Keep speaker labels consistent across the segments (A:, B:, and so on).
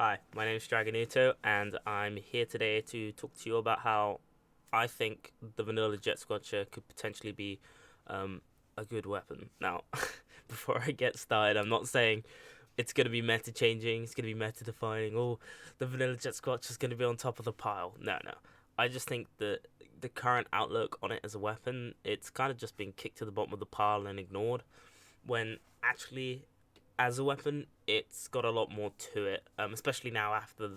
A: Hi, my name is Dragonuto, and I'm here today to talk to you about how I think the Vanilla Jet Squelcher could potentially be um, a good weapon. Now, before I get started, I'm not saying it's going to be meta changing, it's going to be meta defining, oh, the Vanilla Jet Squelcher is going to be on top of the pile. No, no. I just think that the current outlook on it as a weapon, it's kind of just been kicked to the bottom of the pile and ignored, when actually as a weapon, it's got a lot more to it, especially now after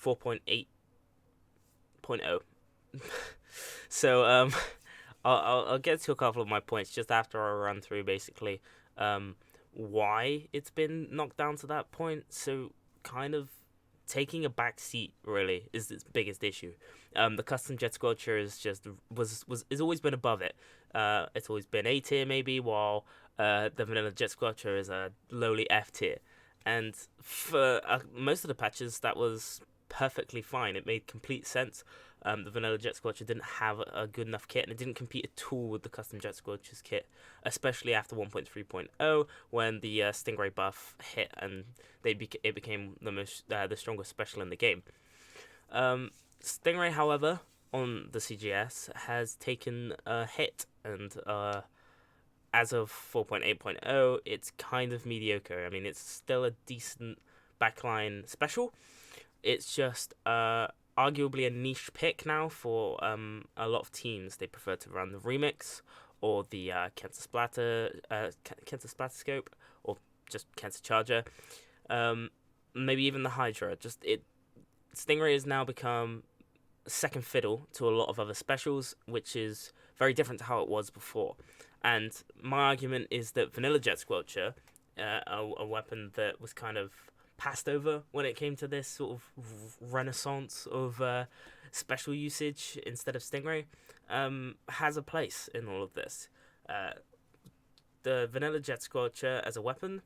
A: 4.8.0. So I'll get to a couple of my points just after I run through basically um, why it's been knocked down to that point. So kind of taking a back seat really is its biggest issue. The custom jet squelcher is just was has always been above it. It's always been A tier maybe, while the vanilla jet squelcher is a lowly F tier. And for most of the patches, that was perfectly fine. It made complete sense. The vanilla jet squelcher didn't have a good enough kit, and it didn't compete at all with the custom jet squelcher's kit, especially after 1.3.0 when the Stingray buff hit and it became the strongest special in the game. Stingray, however, on the CGS has taken a hit, and as of 4.8.0, it's kind of mediocre. I mean, it's still a decent backline special. It's just arguably a niche pick now for a lot of teams. They prefer to run the remix or the Kenta Splatter scope, or just Kenta Charger. Um, Maybe even the Hydra. Stingray has now become second fiddle to a lot of other specials, which is very different to how it was before. And my argument is that Vanilla Jet Squelcher, a weapon that was kind of passed over when it came to this sort of renaissance of special usage instead of Stingray, has a place in all of this. Uh, the Vanilla Jet Squelcher as a weapon,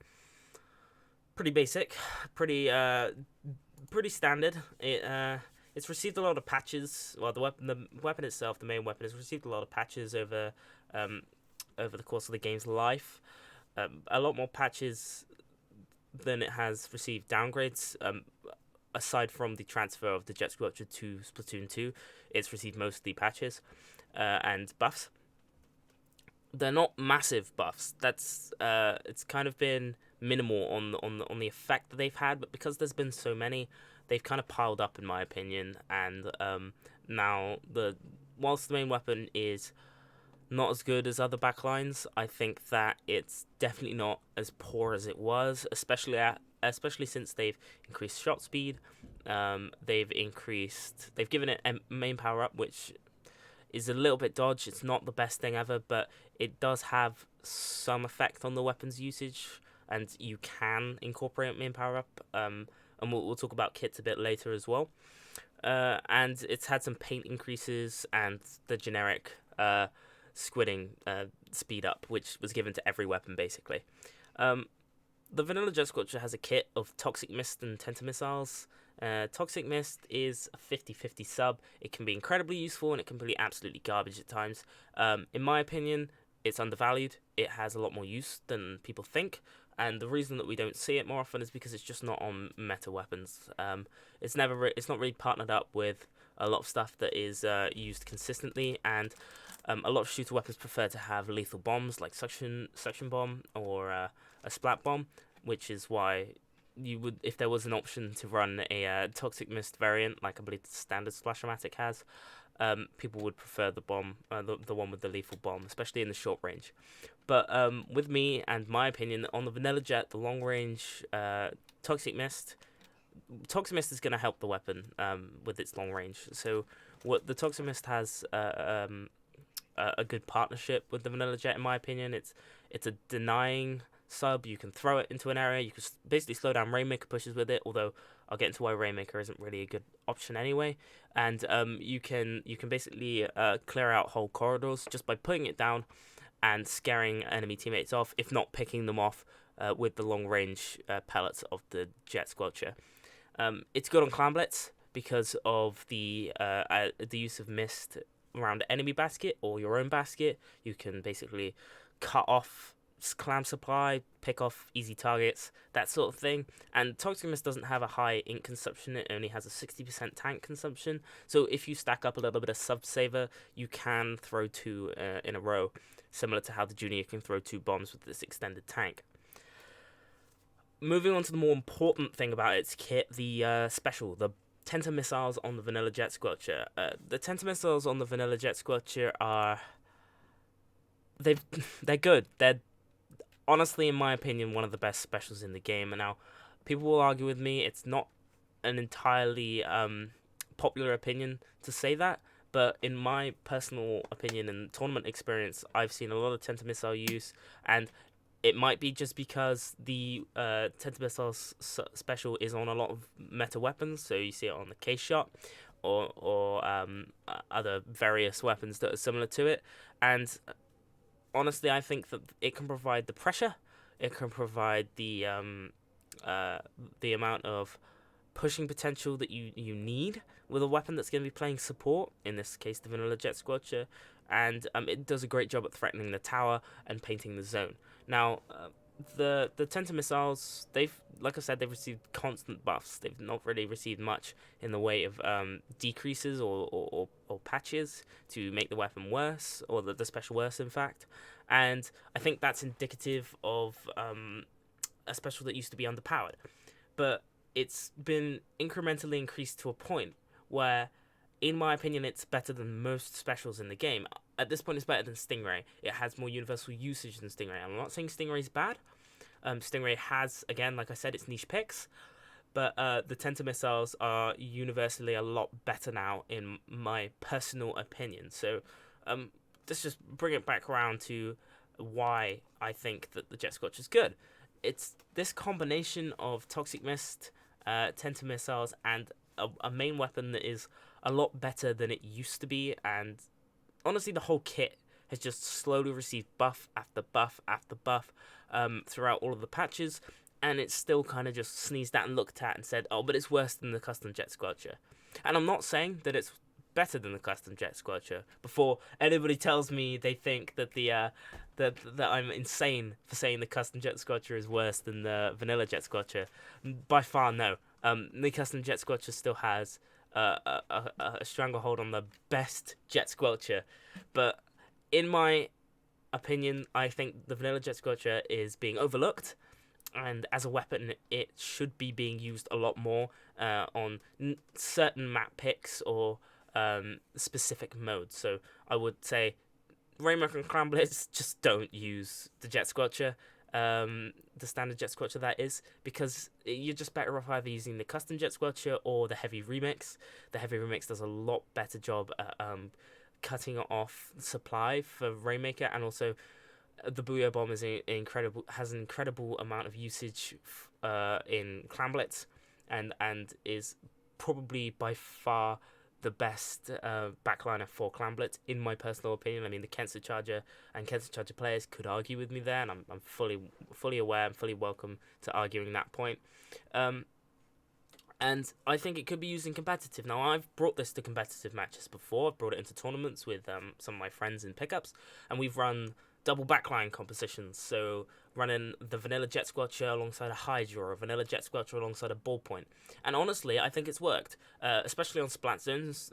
A: pretty basic, pretty standard. It's received a lot of patches. Well, the weapon itself, the main weapon, has received a lot of patches um, over the course of the game's life. A lot more patches than it has received downgrades. Aside from the transfer of the Jet Squelcher to Splatoon 2, it's received mostly patches and buffs. They're not massive buffs. That's it's kind of been minimal on the effect that they've had, but because there's been so many, they've kind of piled up in my opinion. And now whilst the main weapon is not as good as other backlines, I think that it's definitely not as poor as it was, especially since they've increased shot speed. They've given it a main power up, which is a little bit dodge. It's not the best thing ever, but it does have some effect on the weapon's usage, and you can incorporate main power up. And we'll talk about kits a bit later as well. And it's had some paint increases and the generic squidding speed up, which was given to every weapon basically. The Vanilla Jet Squelcher has a kit of Toxic Mist and Tenta Missiles. Toxic Mist is a 50-50 sub. It can be incredibly useful and it can be absolutely garbage at times. In my opinion, it's undervalued. It has a lot more use than people think. And the reason that we don't see it more often is because it's just not on meta weapons. It's not really partnered up with a lot of stuff that is used consistently, and a lot of shooter weapons prefer to have lethal bombs like suction bomb or a splat bomb, which is why you would, if there was an option to run a toxic mist variant, like I believe the standard Splashomatic has, people would prefer the bomb, the one with the lethal bomb, especially in the short range. But with me and my opinion on the Vanilla Jet, the long range Toxic Mist is going to help the weapon with its long range. So what the Toxic Mist has a good partnership with the Vanilla Jet, in my opinion. It's a denying sub. You can throw it into an area. You can basically slow down Rainmaker pushes with it, although I'll get into why Rainmaker isn't really a good option anyway. And you can basically clear out whole corridors just by putting it down and scaring enemy teammates off, if not picking them off with the long range pellets of the Jet Squelcher. It's good on Clan Blitz because of the use of mist around enemy basket or your own basket. You can basically cut off clam supply, pick off easy targets, that sort of thing. And Toxic Mist doesn't have a high ink consumption, it only has a 60% tank consumption. So if you stack up a little bit of Sub Saver, you can throw two in a row, similar to how the Junior can throw two bombs with this extended tank. Moving on to the more important thing about its kit, the special, the Tenta missiles on the Vanilla Jet Squelcher. The Tenta missiles on the Vanilla Jet Squelcher are they're good. They're honestly, in my opinion, one of the best specials in the game. And now, people will argue with me. It's not an entirely popular opinion to say that, but in my personal opinion and tournament experience, I've seen a lot of Tenta missile use, and it might be just because the Tenta missile special is on a lot of meta weapons, so you see it on the case shot or other various weapons that are similar to it, and honestly, I think that it can provide the pressure, it can provide the amount of pushing potential that you need with a weapon that's going to be playing support, in this case the Vanilla Jet Squelcher, and it does a great job at threatening the tower and painting the zone. Now, the Tenta missiles, like I said, they've received constant buffs. They've not really received much in the way of decreases or patches to make the weapon worse, or the special worse, in fact. And I think that's indicative of a special that used to be underpowered. But it's been incrementally increased to a point where, in my opinion, it's better than most specials in the game. At this point, it's better than Stingray. It has more universal usage than Stingray. I'm not saying Stingray's bad. Stingray has, again, like I said, its niche picks. But the Tenta missiles are universally a lot better now, in my personal opinion. So let's just bring it back around to why I think that the Jet Squelcher is good. It's this combination of Toxic Mist, Tenta missiles, and a main weapon that is a lot better than it used to be, and honestly the whole kit has just slowly received buff after buff after buff throughout all of the patches, and it's still kind of just sneezed at and looked at and said, oh, but it's worse than the custom Jet Squelcher. And I'm not saying that it's better than the custom Jet Squelcher before anybody tells me they think that that I'm insane for saying the custom Jet Squelcher is worse than the Vanilla Jet Squelcher. By far, no. The custom Jet Squelcher still has a stranglehold on the best Jet Squelcher, but in my opinion, I think the Vanilla Jet Squelcher is being overlooked, and as a weapon, it should be being used a lot more on certain map picks or specific modes. So I would say Rainmaker and Clan Blitz, just don't use the Jet Squelcher. The standard Jet Squelcher, that is, because you're just better off either using the custom Jet Squelcher or the Heavy Remix. The Heavy Remix does a lot better job at cutting off supply for Rainmaker, and also the Booyah Bomb is has an incredible amount of usage in Clan Blitz, and is probably by far the best backliner for Clan Blitz, in my personal opinion. I mean, the Kensa Charger and Kensa Charger players could argue with me there, and I'm fully aware and fully welcome to arguing that point. And I think it could be used in competitive. Now, I've brought this to competitive matches before. I've brought it into tournaments with some of my friends in pickups, and we've run double backline compositions. So running the Vanilla Jet Squelcher alongside a Hydra, or a Vanilla Jet Squelcher alongside a Ballpoint. And honestly, I think it's worked, especially on splat zones.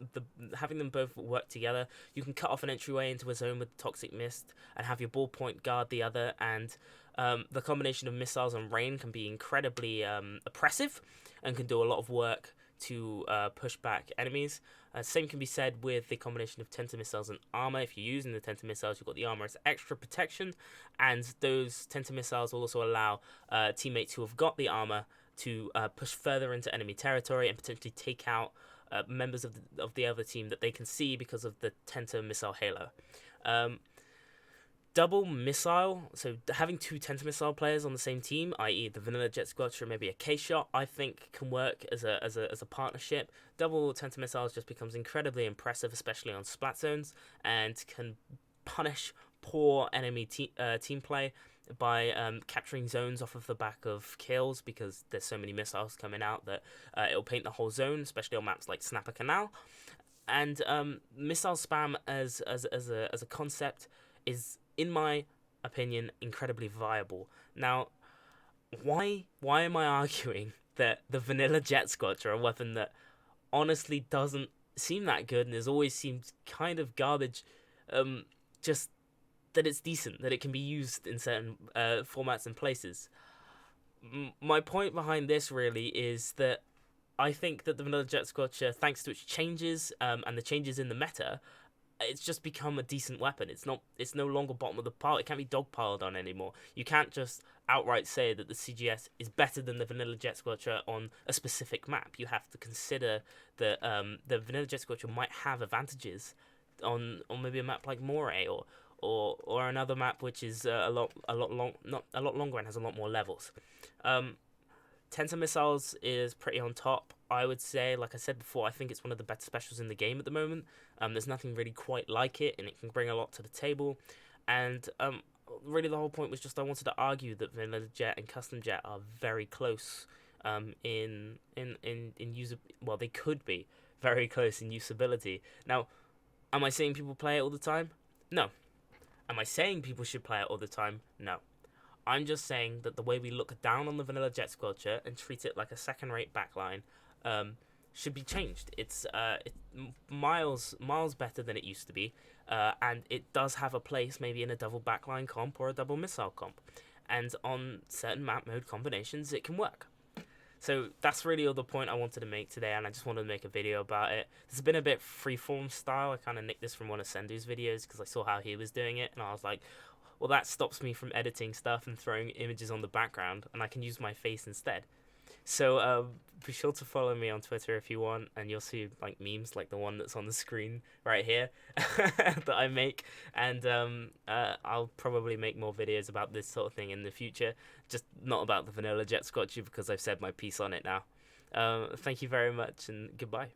A: Having them both work together, you can cut off an entryway into a zone with Toxic Mist and have your Ballpoint guard the other, and the combination of missiles and rain can be incredibly oppressive and can do a lot of work to push back enemies. Same can be said with the combination of Tenta missiles and armor. If you're using the Tenta missiles, you've got the armor as extra protection, and those Tenta missiles will also allow teammates who have got the armor to push further into enemy territory and potentially take out members of the other team that they can see because of the Tenta missile halo. Double missile, so having two Tenta missile players on the same team, i.e. the Vanilla Jet Squelcher, maybe a K-Shot, I think can work as a partnership. Double Tenta missiles just becomes incredibly impressive, especially on splat zones, and can punish poor enemy team play by capturing zones off of the back of kills, because there's so many missiles coming out that it'll paint the whole zone, especially on maps like Snapper Canal. And missile spam as a concept is, in my opinion, incredibly viable. Now, why am I arguing that the Vanilla Jet Squelcher, a weapon that honestly doesn't seem that good and has always seemed kind of garbage, just that it's decent, that it can be used in certain formats and places. My point behind this really is that I think that the Vanilla Jet Squelcher, thanks to its changes and the changes in the meta, it's just become a decent weapon. It's not. It's no longer bottom of the pile. It can't be dogpiled on anymore. You can't just outright say that the CGS is better than the Vanilla Jet Squelcher on a specific map. You have to consider that the Vanilla Jet Squelcher might have advantages on maybe a map like Moray or another map which is a lot longer and has a lot more levels. Tensor missiles is pretty on top. I would say, like I said before, I think it's one of the better specials in the game at the moment. There's nothing really quite like it, and it can bring a lot to the table. And really, the whole point was just I wanted to argue that Vanilla Jet and Custom Jet are very close in user. Well, they could be very close in usability. Now, am I saying people play it all the time? No. Am I saying people should play it all the time? No. I'm just saying that the way we look down on the Vanilla Jet Squelcher and treat it like a second-rate backline should be changed. It's miles better than it used to be, and it does have a place maybe in a double backline comp or a double missile comp, and on certain map mode combinations it can work. So that's really all the point I wanted to make today, and I just wanted to make a video about it. It's been a bit freeform style. I kind of nicked this from one of Sendu's videos because I saw how he was doing it, and I was like, well, that stops me from editing stuff and throwing images on the background, and I can use my face instead. So be sure to follow me on Twitter if you want, and you'll see like memes like the one that's on the screen right here that I make. And I'll probably make more videos about this sort of thing in the future, just not about the Vanilla Jet Squelcher because I've said my piece on it now. Thank you very much, and goodbye.